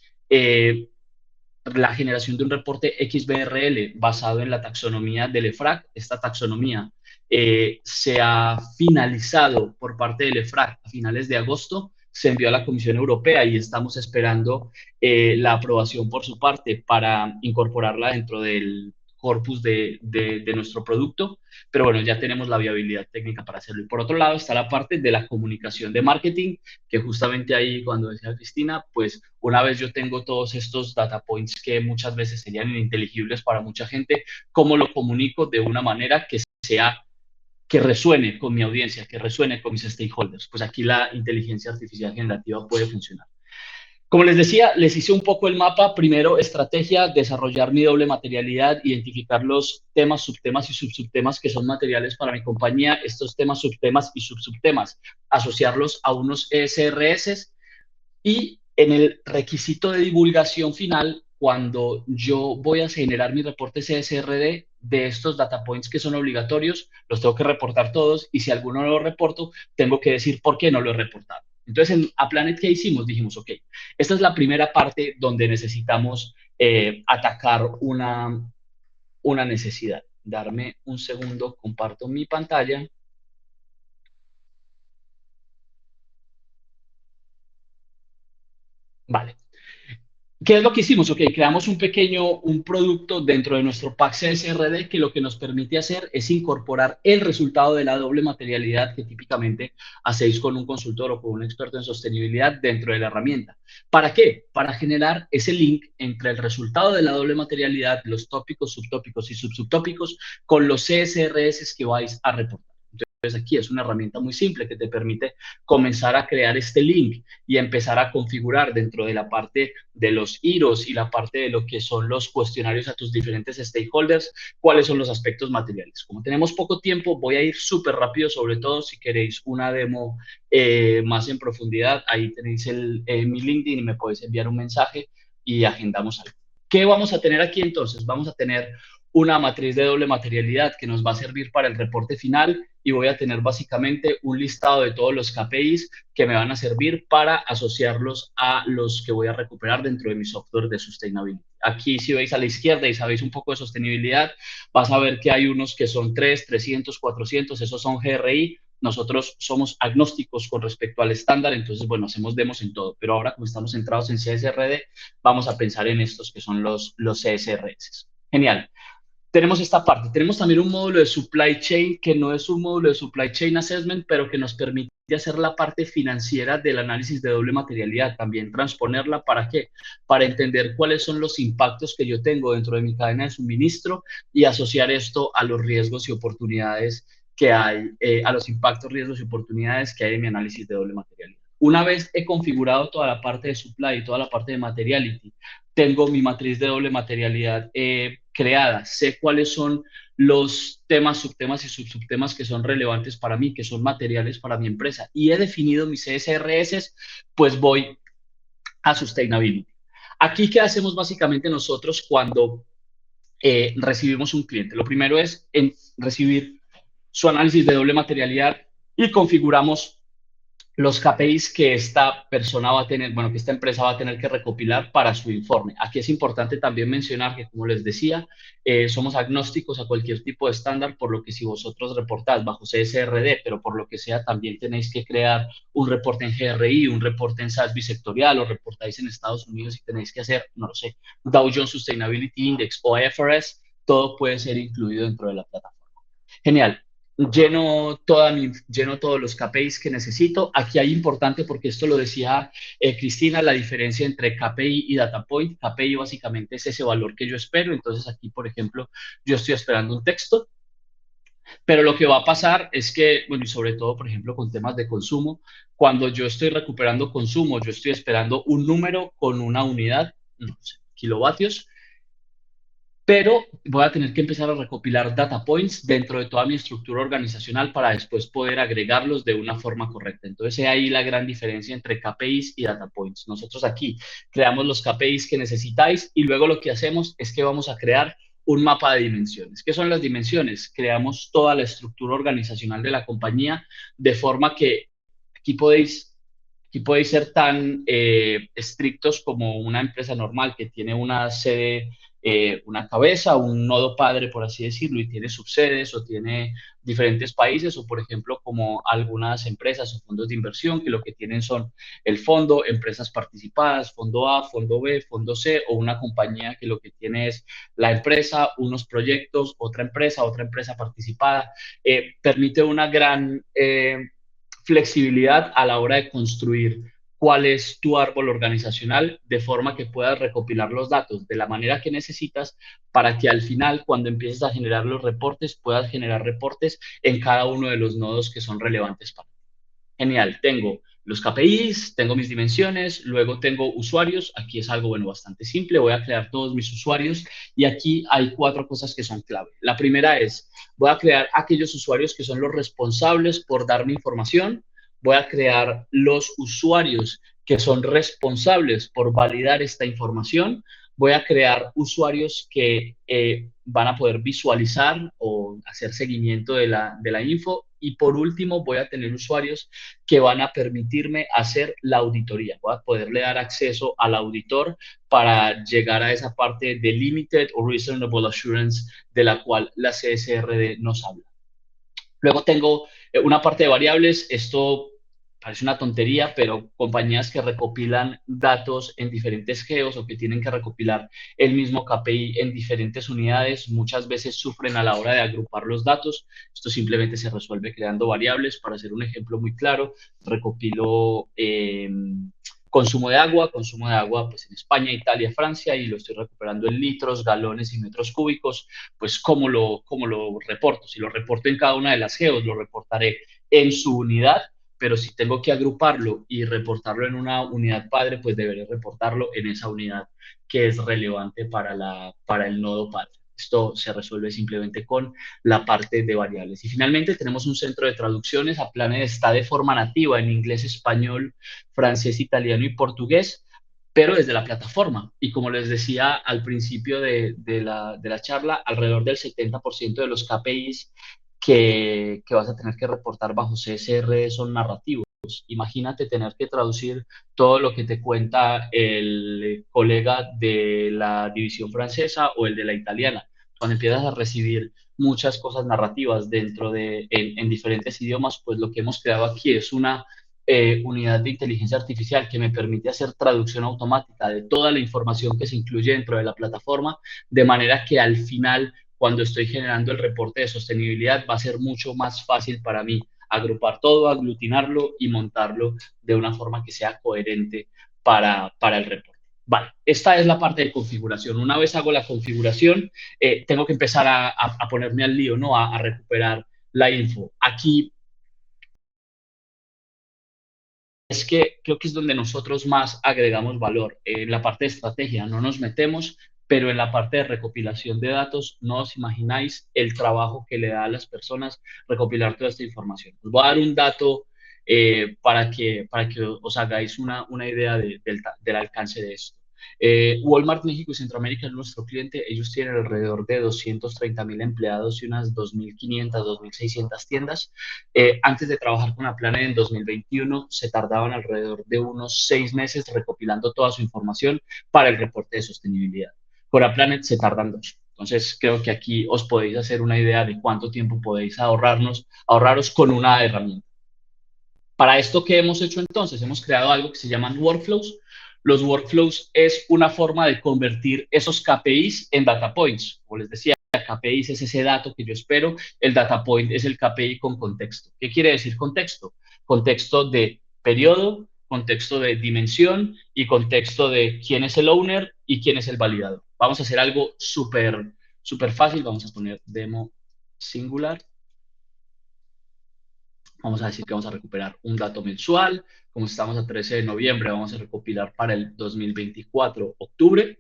S3: la generación de un reporte XBRL basado en la taxonomía del EFRAG. Esta taxonomía se ha finalizado por parte del EFRAG a finales de agosto, se envió a la Comisión Europea y estamos esperando la aprobación por su parte para incorporarla dentro del corpus de nuestro producto, pero bueno, ya tenemos la viabilidad técnica para hacerlo. Y por otro lado está la parte de la comunicación de marketing, que justamente ahí, cuando decía Cristina, pues una vez yo tengo todos estos data points que muchas veces serían ininteligibles para mucha gente, ¿cómo lo comunico de una manera que resuene con mi audiencia, que resuene con mis stakeholders? Pues aquí la inteligencia artificial generativa puede funcionar. Como les decía, les hice un poco el mapa. Primero, estrategia, desarrollar mi doble materialidad, identificar los temas, subtemas y subtemas que son materiales para mi compañía, estos temas, subtemas y subtemas, asociarlos a unos ESRS y en el requisito de divulgación final, cuando yo voy a generar mi reporte CSRD de estos data points que son obligatorios, los tengo que reportar todos y si alguno no lo reporto, tengo que decir por qué no lo he reportado. Entonces, en A Planet, ¿qué hicimos? Dijimos, ok, esta es la primera parte donde necesitamos atacar una necesidad. Darme un segundo, comparto mi pantalla. Vale. ¿Qué es lo que hicimos? Ok, creamos un producto dentro de nuestro pack CSRD que lo que nos permite hacer es incorporar el resultado de la doble materialidad que típicamente hacéis con un consultor o con un experto en sostenibilidad dentro de la herramienta. ¿Para qué? Para generar ese link entre el resultado de la doble materialidad, los tópicos, subtópicos y subtópicos con los CSRS que vais a reportar. Entonces aquí es una herramienta muy simple que te permite comenzar a crear este link y empezar a configurar dentro de la parte de los IROs y la parte de lo que son los cuestionarios a tus diferentes stakeholders, cuáles son los aspectos materiales. Como tenemos poco tiempo, voy a ir súper rápido, sobre todo si queréis una demo más en profundidad. Ahí tenéis mi LinkedIn y me podéis enviar un mensaje y agendamos algo. ¿Qué vamos a tener aquí entonces? Vamos a tener una matriz de doble materialidad que nos va a servir para el reporte final y voy a tener básicamente un listado de todos los KPIs que me van a servir para asociarlos a los que voy a recuperar dentro de mi software de sustainability. Aquí, si veis a la izquierda y sabéis un poco de sostenibilidad, vas a ver que hay unos que son 3, 300, 400, esos son GRI. Nosotros somos agnósticos con respecto al estándar, entonces, bueno, hacemos demos en todo, pero ahora como estamos centrados en CSRD, vamos a pensar en estos que son los CSRS. Genial. Tenemos esta parte. Tenemos también un módulo de supply chain que no es un módulo de supply chain assessment, pero que nos permite hacer la parte financiera del análisis de doble materialidad, también transponerla. ¿Para qué? Para entender cuáles son los impactos que yo tengo dentro de mi cadena de suministro y asociar esto a los riesgos y oportunidades que hay, a los impactos, riesgos y oportunidades que hay en mi análisis de doble materialidad. Una vez he configurado toda la parte de supply y toda la parte de materiality, tengo mi matriz de doble materialidad creada, sé cuáles son los temas, subtemas y subtemas que son relevantes para mí, que son materiales para mi empresa, y he definido mis CSRS, pues voy a Sustainability. Aquí, ¿qué hacemos básicamente nosotros cuando recibimos un cliente? Lo primero es recibir su análisis de doble materialidad y configuramos los KPIs que esta persona va a tener, bueno, que esta empresa va a tener que recopilar para su informe. Aquí es importante también mencionar que, como les decía, somos agnósticos a cualquier tipo de estándar, por lo que si vosotros reportáis bajo CSRD, pero por lo que sea, también tenéis que crear un reporte en GRI, un reporte en SASB sectorial, o reportáis en Estados Unidos y tenéis que hacer, no lo sé, Dow Jones Sustainability Index o IFRS, todo puede ser incluido dentro de la plataforma. Genial. Lleno todos los KPIs que necesito. Aquí hay importante, porque esto lo decía Cristina, la diferencia entre KPI y data point. KPI básicamente es ese valor que yo espero. Entonces aquí, por ejemplo, yo estoy esperando un texto, pero lo que va a pasar es que, bueno, y sobre todo, por ejemplo, con temas de consumo, cuando yo estoy recuperando consumo, yo estoy esperando un número con una unidad, no sé, kilovatios, pero voy a tener que empezar a recopilar data points dentro de toda mi estructura organizacional para después poder agregarlos de una forma correcta. Entonces, ahí la gran diferencia entre KPIs y data points. Nosotros aquí creamos los KPIs que necesitáis y luego lo que hacemos es que vamos a crear un mapa de dimensiones. ¿Qué son las dimensiones? Creamos toda la estructura organizacional de la compañía de forma que aquí podéis ser tan estrictos como una empresa normal que tiene una sede, una cabeza, un nodo padre, por así decirlo, y tiene subsedes o tiene diferentes países, o por ejemplo como algunas empresas o fondos de inversión que lo que tienen son el fondo, empresas participadas, fondo A, fondo B, fondo C, o una compañía que lo que tiene es la empresa, unos proyectos, otra empresa participada. Permite una gran flexibilidad a la hora de construir cuál es tu árbol organizacional, de forma que puedas recopilar los datos de la manera que necesitas para que al final, cuando empieces a generar los reportes, puedas generar reportes en cada uno de los nodos que son relevantes para ti. Genial, tengo los KPIs, tengo mis dimensiones, luego tengo usuarios. Aquí es algo, bueno, bastante simple. Voy a crear todos mis usuarios y aquí hay 4 cosas que son clave. La primera es, voy a crear aquellos usuarios que son los responsables por darme información. Voy a crear los usuarios que son responsables por validar esta información. Voy a crear usuarios que van a poder visualizar o hacer seguimiento de la info. Y por último, voy a tener usuarios que van a permitirme hacer la auditoría. Voy a poderle dar acceso al auditor para llegar a esa parte de Limited o Reasonable Assurance de la cual la CSRD nos habla. Luego tengo una parte de variables. Esto parece una tontería, pero compañías que recopilan datos en diferentes geos o que tienen que recopilar el mismo KPI en diferentes unidades, muchas veces sufren a la hora de agrupar los datos. Esto simplemente se resuelve creando variables. Para hacer un ejemplo muy claro, recopilo consumo de agua pues en España, Italia, Francia, y lo estoy recuperando en litros, galones y metros cúbicos. Pues ¿cómo lo reporto? Si lo reporto en cada una de las geos, lo reportaré en su unidad, pero si tengo que agruparlo y reportarlo en una unidad padre, pues deberé reportarlo en esa unidad que es relevante para el nodo padre. Esto se resuelve simplemente con la parte de variables. Y finalmente tenemos un centro de traducciones. Applaned está de forma nativa en inglés, español, francés, italiano y portugués, pero desde la plataforma. Y como les decía al principio de la charla, alrededor del 70% de los KPIs que vas a tener que reportar bajo CSR son narrativos. Imagínate tener que traducir todo lo que te cuenta el colega de la división francesa o el de la italiana. Cuando empiezas a recibir muchas cosas narrativas en diferentes idiomas, pues lo que hemos creado aquí es una unidad de inteligencia artificial que me permite hacer traducción automática de toda la información que se incluye dentro de la plataforma, de manera que al final, cuando estoy generando el reporte de sostenibilidad, va a ser mucho más fácil para mí agrupar todo, aglutinarlo y montarlo de una forma que sea coherente para el reporte. Vale, esta es la parte de configuración. Una vez hago la configuración, tengo que empezar a ponerme al lío, ¿no? A recuperar la info. Aquí es que creo que es donde nosotros más agregamos valor. En la parte de estrategia no nos metemos, pero en la parte de recopilación de datos no os imagináis el trabajo que le da a las personas recopilar toda esta información. Os voy a dar un dato para que os hagáis una idea del alcance de esto. Walmart México y Centroamérica es nuestro cliente. Ellos tienen alrededor de 230.000 empleados y unas 2.500, 2.600 tiendas. Antes de trabajar con Aplanet en 2021, se tardaban alrededor de unos 6 meses recopilando toda su información para el reporte de sostenibilidad. Con Aplanet se tardan 2. Entonces, creo que aquí os podéis hacer una idea de cuánto tiempo podéis ahorraros con una herramienta. Para esto, ¿qué hemos hecho entonces? Hemos creado algo que se llaman workflows. Los workflows es una forma de convertir esos KPIs en data points. Como les decía, KPIs es ese dato que yo espero, el data point es el KPI con contexto. ¿Qué quiere decir contexto? Contexto de periodo, contexto de dimensión y contexto de quién es el owner y quién es el validador. Vamos a hacer algo súper fácil. Vamos a poner demo singular. Vamos a decir que vamos a recuperar un dato mensual. Como estamos a 13 de noviembre, vamos a recopilar para el 2024, octubre.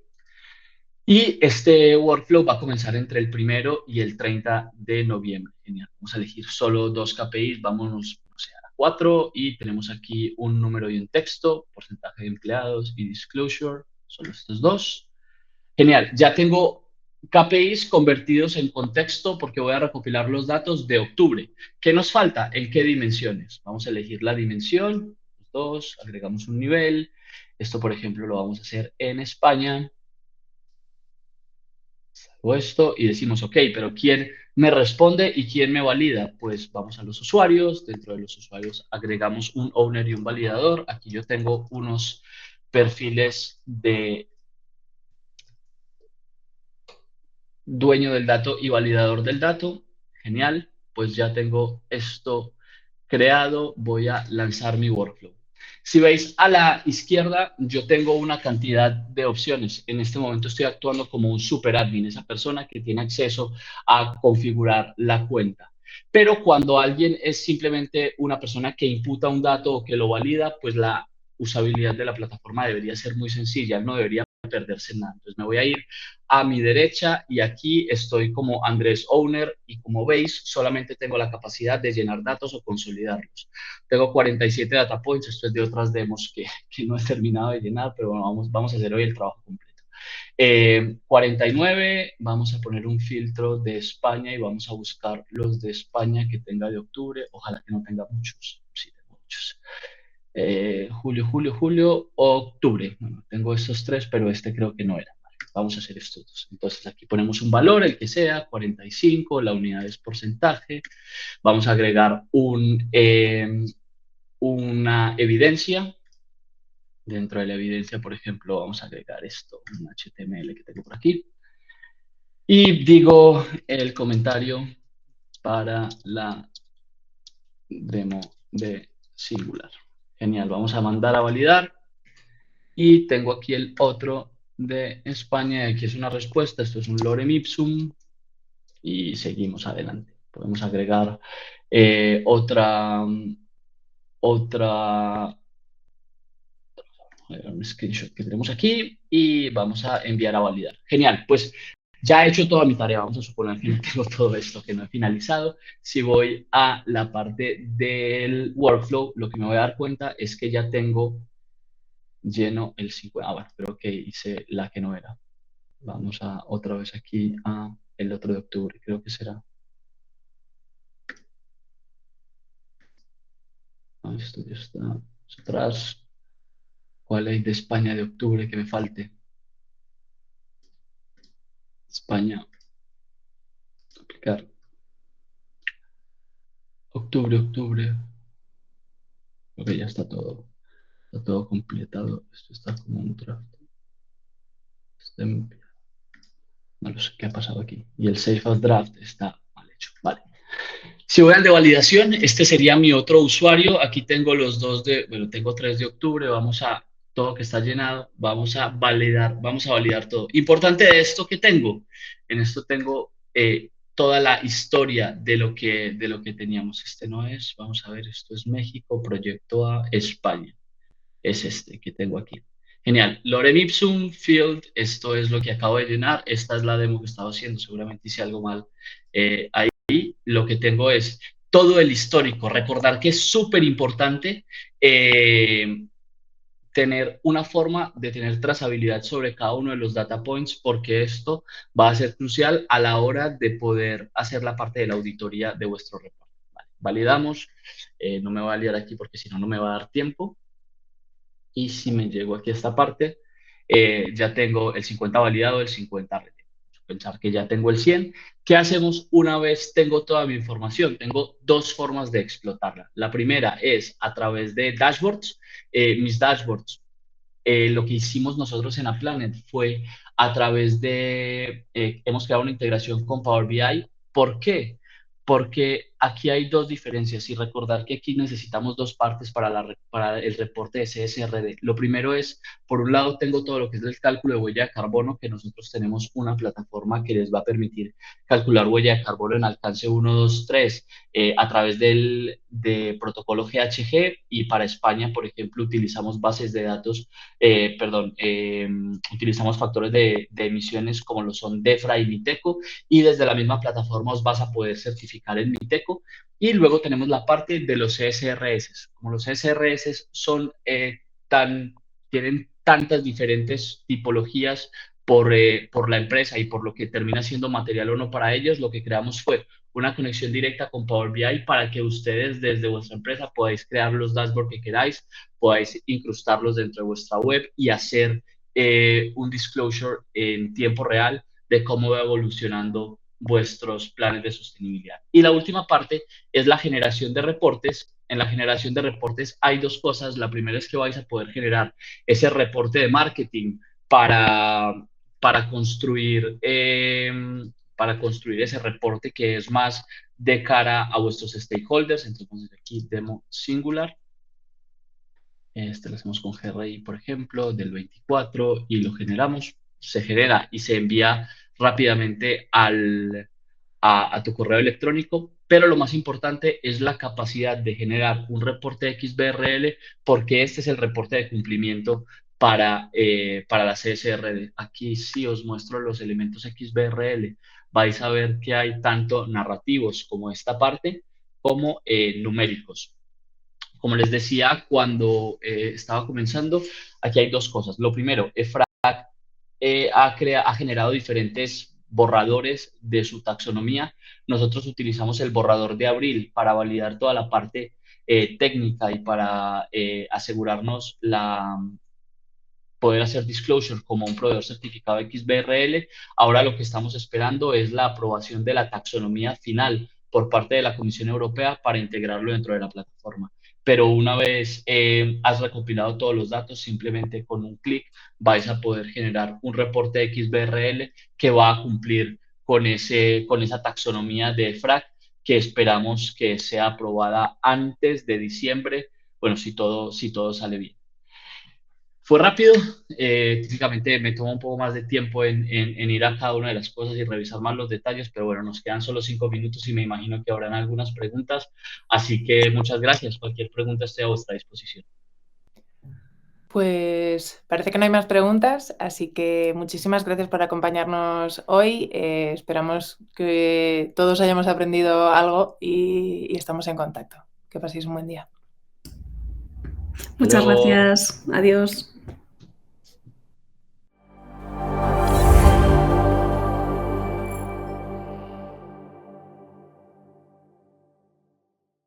S3: Y este workflow va a comenzar entre el 1 y el 30 de noviembre. Genial. Vamos a elegir solo 2 KPIs. Vámonos, no sé, a 4. Y tenemos aquí un número y un texto, porcentaje de empleados y disclosure. Solo estos 2. Genial. Ya tengo KPIs convertidos en contexto porque voy a recopilar los datos de octubre. ¿Qué nos falta? ¿En qué dimensiones? Vamos a elegir la dimensión, 2, agregamos un nivel. Esto, por ejemplo, lo vamos a hacer en España. Salvo esto y decimos, ok, pero ¿quién me responde y quién me valida? Pues vamos a los usuarios. Dentro de los usuarios agregamos un owner y un validador. Aquí yo tengo unos perfiles de dueño del dato y validador del dato. Genial, pues ya tengo esto creado. Voy a lanzar mi workflow. Si veis a la izquierda, yo tengo una cantidad de opciones. En este momento estoy actuando como un super admin, esa persona que tiene acceso a configurar la cuenta. Pero cuando alguien es simplemente una persona que imputa un dato o que lo valida, pues la usabilidad de la plataforma debería ser muy sencilla, no debería perderse nada. Entonces me voy a ir a mi derecha y aquí estoy como Andrés Owner y como veis solamente tengo la capacidad de llenar datos o consolidarlos. Tengo 47 data points, esto es de otras demos que no he terminado de llenar, pero bueno, vamos a hacer hoy el trabajo completo. 49, vamos a poner un filtro de España y vamos a buscar los de España que tenga de octubre, ojalá que no tenga muchos, sí tengo muchos. Julio, octubre. Bueno, tengo estos 3, pero este creo que no era. Vale, vamos a hacer estos 2. Entonces aquí ponemos un valor, el que sea, 45, la unidad es porcentaje. Vamos a agregar una evidencia. Dentro de la evidencia, por ejemplo, vamos a agregar esto, un HTML que tengo por aquí. Y digo el comentario para la demo de Singular. Genial, vamos a mandar a validar. Y tengo aquí el otro de España, aquí es una respuesta, esto es un lorem ipsum y seguimos adelante. Podemos agregar un screenshot que tenemos aquí y vamos a enviar a validar. Genial, pues ya he hecho toda mi tarea, vamos a suponer que no tengo todo esto, que no he finalizado. Si voy a la parte del workflow, lo que me voy a dar cuenta es que ya tengo lleno el 50. Bueno, creo que hice la que no era. Vamos a otra vez aquí a el otro de octubre, creo que será. Esto ya está atrás. ¿Cuál hay de España de octubre que me falte? España. Aplicar. Octubre. Creo que ya está todo. Está todo completado. Esto está como un draft. No lo sé qué ha pasado aquí. Y el Save as Draft está mal hecho. Vale. Si voy al de validación, este sería mi otro usuario. Aquí tengo los 2 bueno, tengo 3 de octubre. Vamos a todo que está llenado. Vamos a validar todo. Importante de esto que tengo. En esto tengo toda la historia de lo que teníamos. Este no es. Vamos a ver, esto es México, proyecto A, España. es este que tengo aquí. Genial. Lorem ipsum field, esto es lo que acabo de llenar. Esta es la demo que estaba haciendo. Seguramente hice algo mal ahí. Lo que tengo es todo el histórico. Recordar que es súper importante tener una forma de tener trazabilidad sobre cada uno de los data points, porque esto va a ser crucial a la hora de poder hacer la parte de la auditoría de vuestro reporte. Vale, validamos. No me voy a liar aquí porque si no, no me va a dar tiempo. Y si me llego aquí a esta parte, ya tengo el 50 validado, el 50 retenido. Pensar que ya tengo el 100. ¿Qué hacemos una vez tengo toda mi información? Tengo dos formas de explotarla. La primera es a través de dashboards. Mis dashboards, lo que hicimos nosotros en AppLanet fue a través de, hemos creado una integración con Power BI. ¿Por qué? Porque aquí hay dos diferencias y recordar que aquí necesitamos dos partes para el reporte de CSRD. Lo primero es, por un lado, tengo todo lo que es el cálculo de huella de carbono, que nosotros tenemos una plataforma que les va a permitir calcular huella de carbono en alcance 1, 2, 3 a través de protocolo GHG, y para España, por ejemplo, utilizamos bases de datos, utilizamos factores de emisiones como lo son DEFRA y MITECO, y desde la misma plataforma os vas a poder certificar en MITECO. Y luego tenemos la parte de los CSRS. Como los CSRS tienen tantas diferentes tipologías por la empresa y por lo que termina siendo material o no para ellos, lo que creamos fue una conexión directa con Power BI para que ustedes desde vuestra empresa podáis crear los dashboards que queráis, podáis incrustarlos dentro de vuestra web y hacer un disclosure en tiempo real de cómo va evolucionando vuestros planes de sostenibilidad. Y la última parte es la generación de reportes. En la generación de reportes hay dos cosas. La primera es que vais a poder generar ese reporte de marketing para construir ese reporte que es más de cara a vuestros stakeholders. Entonces, aquí demo singular. Este lo hacemos con GRI, por ejemplo, del 24 y lo generamos. Se genera y se envía rápidamente a tu correo electrónico, pero lo más importante es la capacidad de generar un reporte XBRL, porque este es el reporte de cumplimiento para la CSRD. Aquí sí os muestro los elementos XBRL. Vais a ver que hay tanto narrativos como esta parte, como numéricos. Como les decía cuando estaba comenzando, aquí hay dos cosas. Lo primero, EFRAG ha generado diferentes borradores de su taxonomía. Nosotros utilizamos el borrador de abril para validar toda la parte técnica y para asegurarnos poder hacer disclosure como un proveedor certificado XBRL. Ahora lo que estamos esperando es la aprobación de la taxonomía final por parte de la Comisión Europea para integrarlo dentro de la plataforma. Pero una vez has recopilado todos los datos, simplemente con un clic vais a poder generar un reporte XBRL que va a cumplir con esa taxonomía de EFRAG, que esperamos que sea aprobada antes de diciembre, bueno, si todo sale bien. Fue rápido. Típicamente me toma un poco más de tiempo en ir a cada una de las cosas y revisar más los detalles, pero bueno, nos quedan solo 5 minutos y me imagino que habrán algunas preguntas, así que muchas gracias. Cualquier pregunta esté a vuestra disposición.
S1: Pues parece que no hay más preguntas, así que muchísimas gracias por acompañarnos hoy. Esperamos que todos hayamos aprendido algo y estamos en contacto. Que paséis un buen día.
S2: Muchas gracias. Adiós.